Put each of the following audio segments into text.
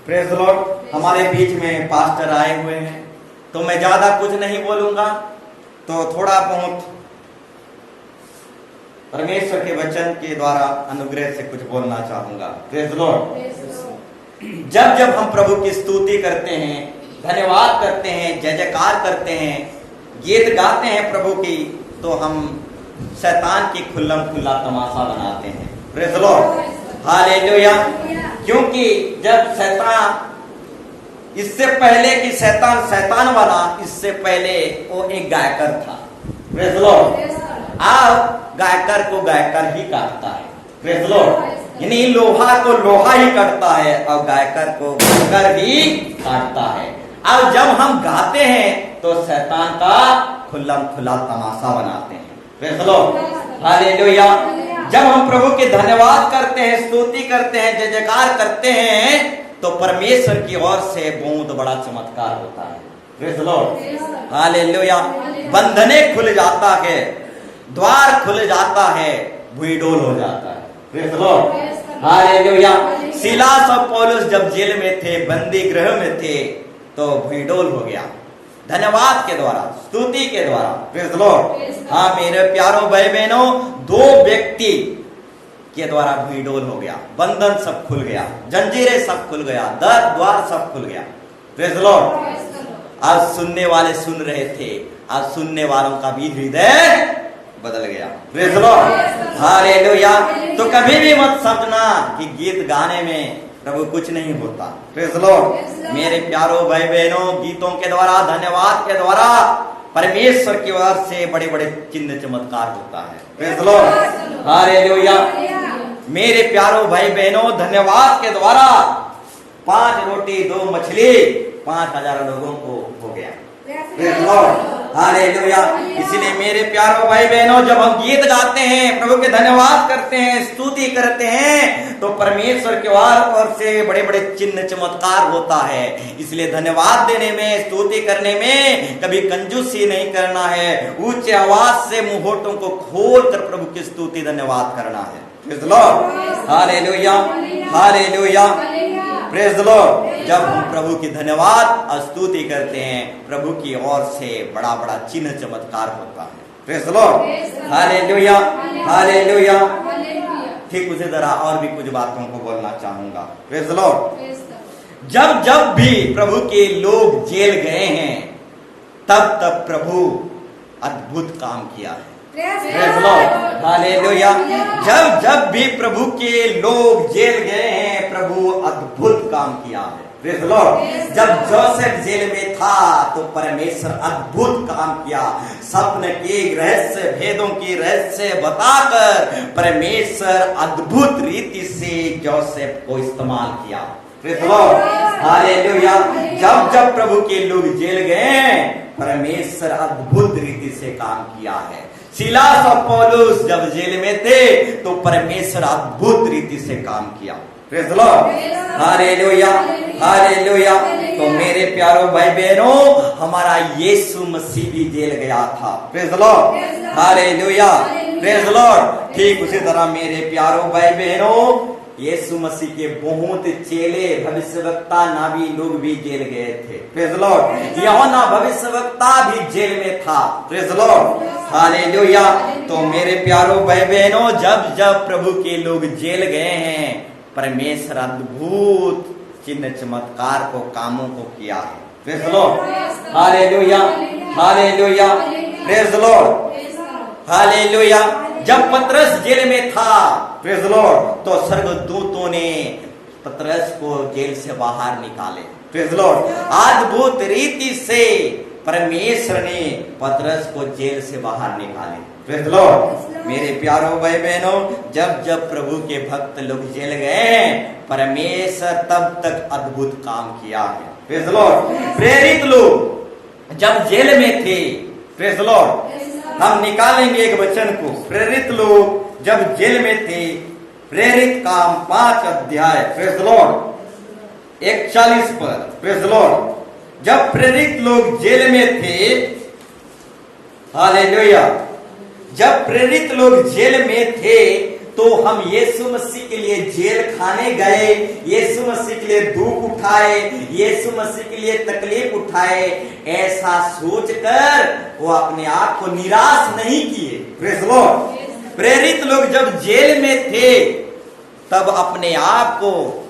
Praise the Lord. हमारे बीच में pastor आए हुए हैं, तो मैं ज्यादा कुछ नहीं बोलूंगा, तो थोड़ा बहुत परमेश्वर के वचन के द्वारा अनुग्रह से कुछ बोलना चाहूंगा। Praise the Lord. जब जब हम प्रभु की स्तुति करते हैं, धन्यवाद करते हैं, जय जयकार करते हैं, गीत गाते हैं प्रभु की, तो हम शैतान की खुल्लम खुल्ला तमाशा बनाते हैं। Praise the lord, hallelujah. क्योंकि जब शैतान, इससे पहले कि शैतान बना, इससे पहले वो एक गायकर था। Praise the Lord. अब गायकर को गायकर ही काटता है। Praise the Lord. यानी लोहा को लोहा ही काटता है और गायकर को गायकर ही काटता है। अब जब हम गाते हैं तो शैतान का खुल्लम खुल्ला तमाशा बनाते हैं। Praise the lord, hallelujah. जब हम प्रभु के धन्यवाद करते हैं, स्तुति करते हैं, जय जयकार करते हैं, तो परमेश्वर की ओर से बहुत बड़ा चमत्कार होता है। Praise the lord, hallelujah. बंधने खुल जाता है, द्वार खुल जाता है, भूडोल हो जाता है। Praise the lord, hallelujah. Silas और पौलुस जब जेल में थे, बंदी गृह में थे, तो भूडोल हो गया धन्यवाद के द्वारा, स्तुति के द्वारा। Praise the Lord. हाँ मेरे प्यारो भाई बहनों, दो व्यक्ति के द्वारा भूडोल हो गया, बंधन सब खुल गया, जंजीरें सब खुल गया, दर द्वार सब खुल गया। Praise the Lord. आज सुनने वाले सुन रहे थे, आज सुनने वालों का भी हृदय बदल गया। Praise the lord, hallelujah. तो कभी भी मत समझना कि गीत गाने में प्रभु कुछ नहीं होता। Praise the Lord. मेरे प्यारो भाई बहनों, गीतों के द्वारा, धन्यवाद के द्वारा परमेश्वर की ओर से बड़े बड़े चिन्ह चमत्कार होता है। Praise the lord, hallelujah. मेरे प्यारो भाई बहनों, धन्यवाद के द्वारा 5 रोटी 2 मछली 5000 लोगों को हो गया। Praise the lord, hallelujah. इसलिए मेरे प्यारो भाई बहनों, जब हम गीत गाते हैं, प्रभु के धन्यवाद करते हैं, स्तुति करते हैं, तो परमेश्वर के ओर से बड़े बड़े चिन्ह चमत्कार होता है। इसलिए धन्यवाद देने में, स्तुति करने में कभी कंजूसी नहीं करना है। ऊंचे आवाज से मुंहोटों को खोल कर प्रभु की स्तुति धन्यवाद करना है। Praise the lord, hallelujah, hallelujah. Praise the Lord. जब हम प्रभु की धन्यवाद और स्तुति करते हैं, प्रभु की ओर से बड़ा बड़ा चिन्ह चमत्कार होता है। Praise the lord, hallelujah, hallelujah. ठीक उसी तरह और भी कुछ बातों को बोलना चाहूंगा। Praise the Lord. जब जब भी प्रभु के लोग जेल गए हैं, तब तब प्रभु अद्भुत काम किया है। Praise the lord, hallelujah. जब जब भी प्रभु के लोग जेल गए हैं, प्रभु अद्भुत काम किया है। Praise the Lord. जब जोसेफ जेल में था, तो परमेश्वर अद्भुत काम किया। स्वप्न की रहस्य, भेदों की रहस्य बताकर परमेश्वर अद्भुत रीति से जोसेफ को इस्तेमाल किया। Praise the lord, hallelujah. जब जब प्रभु के लोग जेल गए, परमेश्वर अद्भुत रीति से काम किया है। सीलास और पौलुस जब जेल में थे, तो परमेश्वर अद्भुत रीति से काम किया। Praise the lord, hallelujah, hallelujah. तो मेरे प्यारो भाई बहनों, हमारा यीशु मसीह भी जेल गया था। Praise the lord, hallelujah, praise the Lord. ठीक उसी तरह मेरे प्यारो भाई बहनों, यीशु मसीह के बहुत चेले, भविष्यवक्ता, नबी लोग भी जेल गए थे। Praise the Lord. यूहन्ना भविष्यवक्ता भी जेल में था। Praise the lord, hallelujah. तो मेरे प्यारो भाई बहनों, जब जब प्रभु के लोग जेल गए हैं, परमेश्वर अद्भुत चिन्ह चमत्कार को, कामों को किया है। Praise the lord, hallelujah, hallelujah. Praise the lord, hallelujah. जब पतरस जेल में था, प्रेज द लॉर्ड, तो स्वर्गदूतों ने पतरस को जेल से बाहर निकाले। Praise the Lord. अद्भुत रीति से परमेश्वर ने पतरस को जेल से बाहर निकाले। Praise the Lord. मेरे प्यारो भाई बहनों, जब जब प्रभु के भक्त लोग जेल गए, परमेश्वर तब तक अद्भुत काम किया है। Praise the Lord. प्रेरित लोग जब जेल में थे, प्रेज द लॉर्ड, हम निकालेंगे एक वचन को। प्रेरित लोग जब जेल में थे, प्रेरित काम 5 अध्याय, प्रेज द लॉर्ड, 41 पर। Praise the Lord. जब प्रेरित लोग जेल में थे, हालेलुया, जब प्रेरित लोग जेल में थे, तो हम यीशु मसीह के लिए जेल खाने गए, यीशु मसीह के लिए दुख उठाए, यीशु मसीह के लिए तकलीफ उठाए, ऐसा सोचकर वो अपने आप को निराश नहीं किए। Praise the Lord. प्रेरित लोग जब जेल में थे तब अपने आप को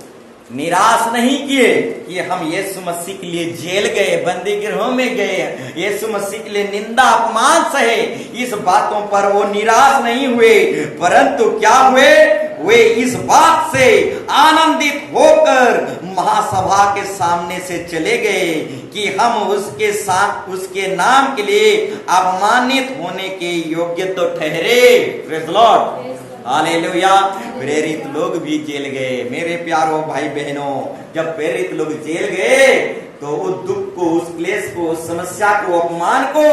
निराश नहीं किए कि हम यीशु मसीह के लिए जेल गए, बंदी गृहों में गए, यीशु मसीह के लिए निंदा अपमान सहे। इस बातों पर वो निराश नहीं हुए, परंतु क्या हुए, वे इस बात से आनंदित होकर महासभा के सामने से चले गए कि हम उसके साथ उसके नाम के लिए अपमानित होने के योग्य तो ठहरे। Praise the lord. हालेलुया। प्रेरित लोग भी जेल गए। मेरे प्यारों भाई बहनों, जब प्रेरित लोग जेल गए तो उस दुख को, उस क्लेश को, उस समस्या को, अपमान को,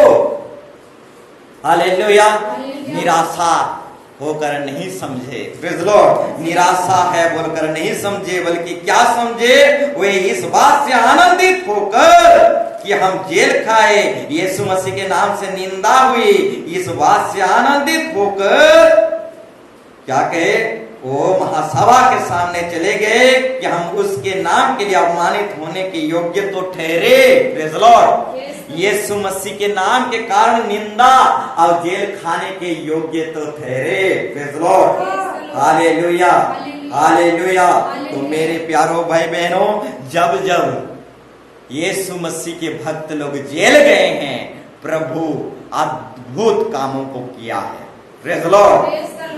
हालेलुया, निराशा होकर नहीं समझे। Praise the Lord. निराशा है बोलकर नहीं समझे, बल्कि क्या समझे, वे इस बात से आनंदित होकर कि हम जेल खाए, यीशु मसीह के नाम से निंदा हुई, इस बात से आनंदित होकर क्या कहे, वो महासभा के सामने चले गए कि हम उसके नाम के लिए अपमानित होने के योग्य तो ठहरे। Praise the lord. यीशु मसीह के नाम के कारण निंदा और जेल खाने के योग्य तो ठहरे। Praise the lord. Hallelujah, hallelujah. तो मेरे प्यारों भाई बहनों, जब जब यीशु मसीह के भक्त लोग जेल गए हैं, प्रभु अद्भुत कामों को किया है। Praise the lord.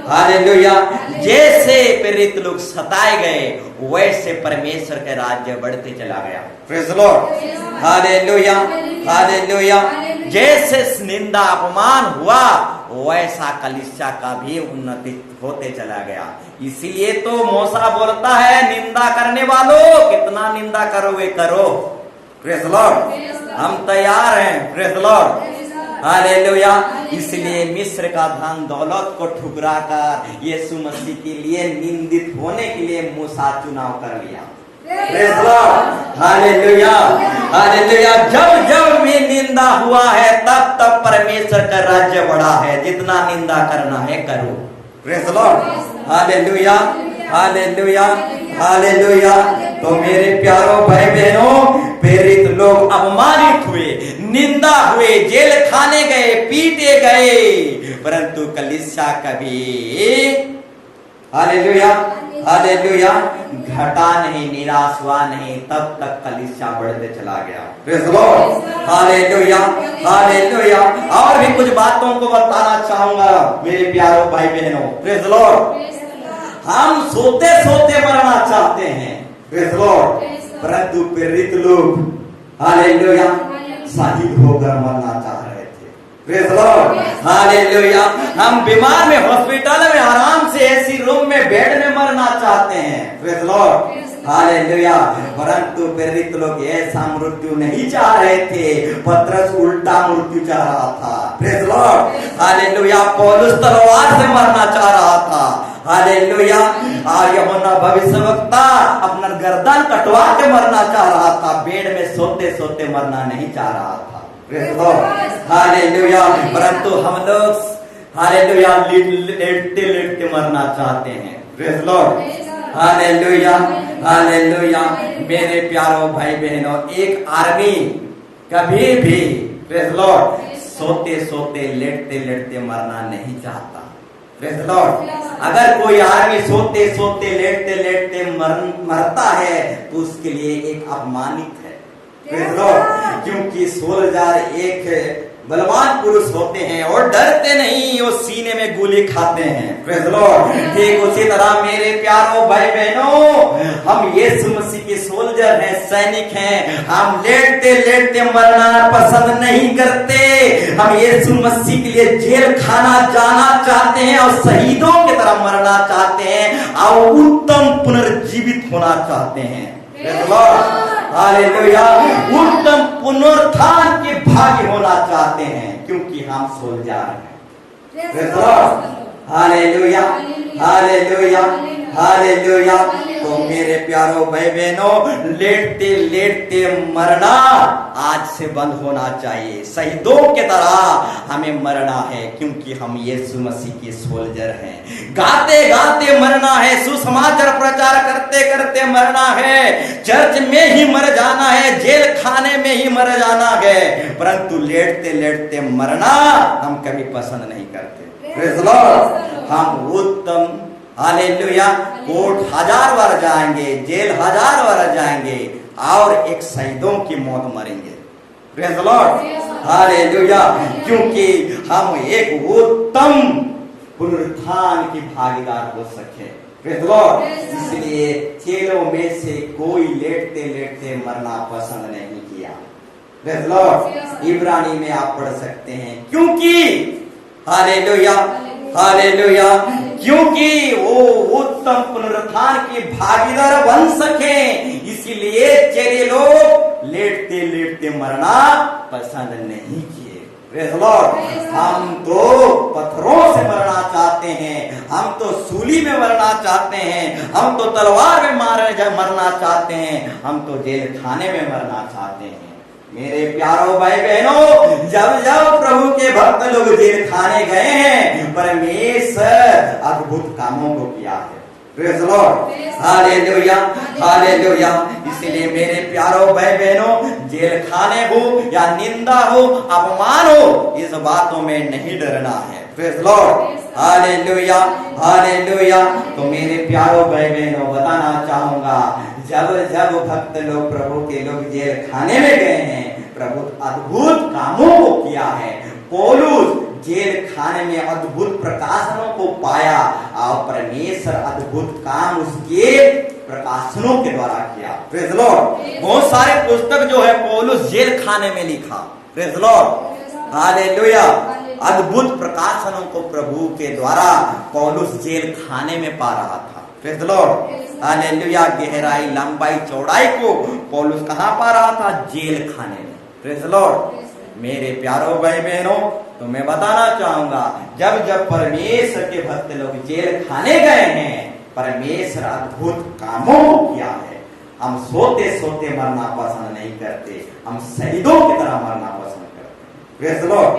हालेलुया। जैसे प्रेरित लोग सताए गए, वैसे परमेश्वर का राज्य बढ़ते चला गया। Praise the lord. Hallelujah, hallelujah. जैसे निंदा अपमान हुआ, वैसा कलीसिया का भी उन्नति होते चला गया। इसीलिए तो मूसा बोलता है, निंदा करने वालों, कितना निंदा करोगे करो। Praise the Lord. हम तैयार हैं। Praise the lord. हालेलुया। इसलिए मिस्र का धन दौलत को ठुकरा कर यीशु मसीह के लिए निंदित होने के लिए मूसा चुनाव कर लिया। Praise the lord. Hallelujah, hallelujah. जब जब भी निंदा हुआ है, तब तब परमेश्वर का राज्य बढ़ा है। जितना निंदा करना है करो। Praise the lord. Hallelujah, hallelujah, hallelujah. तो मेरे प्यारों भाई बहनों, प्रेरित लोग अपमानित हुए, निंदा हुए, जेल खाने गए, पीटे गए, परंतु कलीसिया कभी, हालेलुया, हालेलुया, घटा नहीं, निराश हुआ नहीं, तब तक कलीसिया बढ़ते चला गया। Praise the lord. Hallelujah, hallelujah. और भी कुछ बातों को बताना चाहूंगा मेरे प्यारों भाई बहनों। Praise the Lord. हम सोते सोते मरना चाहते हैं। Praise the Lord. परंतु प्रेरित लोग, हालेलुया, शहीद होकर मरना चाह रहे थे। Praise the lord. हालेलुया। हम बीमार में, हॉस्पिटल में आराम से एसी रूम में, बेड में मरना चाहते हैं। Praise the lord. हालेलुया। परंतु प्रेरित लोग ऐसा मृत्यु नहीं चाह रहे थे। पतरस उल्टा मृत्यु चाह रहा था। Praise the lord. हालेलुया। पौलुस तलवार से मरना चाह रहा था। हालेलुया। और यूहन्ना भविष्यवक्ता अपना गर्दन कटवा के मरना चाह रहा था। बेड में सोते सोते मरना नहीं चाह रहा था। Praise the lord. हालेलुया। परंतु हम लोग, हालेलुया, लेटते लेटते मरना चाहते हैं। Praise the lord. Hallelujah, hallelujah. मेरे प्यारों भाई बहनों, एक आर्मी कभी भी, प्रेज़ द लॉर्ड, सोते सोते, लेटते लेटते मरना नहीं चाहता। Praise the Lord. अगर कोई आदमी सोते सोते, लेटते लेटते मरता है, तो उसके लिए एक अपमानित है। Praise the Lord. क्योंकि सोल्जर एक बलवान पुरुष होते हैं और डरते नहीं, वो सीने में गोली खाते हैं। Praise the Lord. ठीक उसी तरह मेरे प्यारों भाई बहनों, हम यीशु मसीह के सोल्जर हैं, सैनिक हैं। हम लेटते लेटते मरना पसंद नहीं करते। हम यीशु मसीह के लिए जेल खाना जाना चाहते हैं और शहीदों की तरह मरना चाहते हैं और उत्तम पुनर्जीवित होना चाहते हैं। Praise the lord. हालेलुया। उत्तम पुनरुत्थान के भागी होना चाहते हैं, क्योंकि हम सोल्जर हैं। Praise the lord. Hallelujah, hallelujah, hallelujah. तो मेरे प्यारो भाई बहनों, लेटते लेटते मरना आज से बंद होना चाहिए। शहीदों के तरह हमें मरना है, क्योंकि हम यीशु मसीह के सोल्जर हैं। गाते गाते मरना है, सुसमाचार प्रचार करते करते मरना है, चर्च में ही मर जाना है, जेल खाने में ही मर जाना है, परंतु लेटते लेटते मरना हम कभी पसंद नहीं करते। Praise the Lord. हम उत्तम, हालेलुया, कोर्ट 1000 बार जाएंगे, जेल 1000 बार जाएंगे और एक शहीदों की मौत मरेंगे। Praise the lord. हालेलुया। क्योंकि हम एक उत्तम पुनरुत्थान की भागीदार हो सके। Praise the Lord. इसलिए चेलों में से कोई लेटते लेटते मरना पसंद नहीं किया। Praise the Lord. इब्रानी में आप पढ़ सकते हैं, क्योंकि हालेलुया, हालेलुया, क्योंकि वो उत्तम पुनरुत्थान की भागीदार बन सके, इसीलिए चेले लोग लेटते लेटते मरना पसंद नहीं किए। Praise the Lord. हम तो पत्थरों से मरना चाहते हैं, हम तो सूली में मरना चाहते हैं, हम तो तलवार में मरना चाहते हैं, हम तो जेल खाने में मरना चाहते हैं। मेरे प्यारो भाई बहनों, जब जब प्रभु के भक्त लोग जेल खाने गए हैं, परमेश्वर अद्भुत कामों को किया है। Praise the lord. Hallelujah, hallelujah. इसलिए मेरे प्यारो भाई बहनों, जेल खाने हो या निंदा हो, अपमान हो, इस बातों में नहीं डरना है। Praise the lord. Hallelujah, hallelujah. तो मेरे प्यारो भाई बहनों, बताना चाहूंगा, जब जब भक्त लोग, प्रभु के लोग जेल खाने में गए हैं, प्रभु अद्भुत कामों को किया है। पौलुस जेल खाने में अद्भुत प्रकाशनों को पाया और परमेश्वर अद्भुत काम उसके प्रकाशनों के द्वारा किया। Praise the Lord. बहुत सारे पुस्तक जो है पौलुस जेल खाने में लिखा। Praise the lord. हालेलुया। अद्भुत प्रकाशनों को प्रभु के द्वारा पौलुस जेल खाने में पा रहा था। Praise the lord. हालेलुया। गहराई, लंबाई, चौड़ाई को पौलुस कहां पा रहा था? जेल खाने में। Praise the Lord. मेरे प्यारो भाई बहनों, तो मैं बताना चाहूंगा, जब जब परमेश्वर के भक्त लोग जेल खाने गए हैं, परमेश्वर अद्भुत कामों को किया है। हम सोते सोते मरना पसंद नहीं करते, हम शहीदों की तरह मरना पसंद करते हैं। Praise the Lord.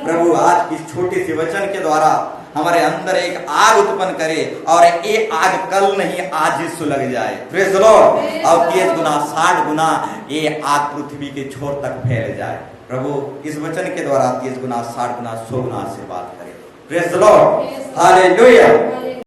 प्रभु आज की छोटी सी वचन के द्वारा हमारे अंदर एक आग उत्पन्न करे और ये आग कल नहीं आज ही सुलग जाए। Praise the Lord. और 30 गुना 60 गुना ये आग पृथ्वी के छोर तक फैल जाए। प्रभु इस वचन के द्वारा 30 गुना 60 गुना 100 गुना आशीर्वाद करे। Praise the lord. हालेलुया।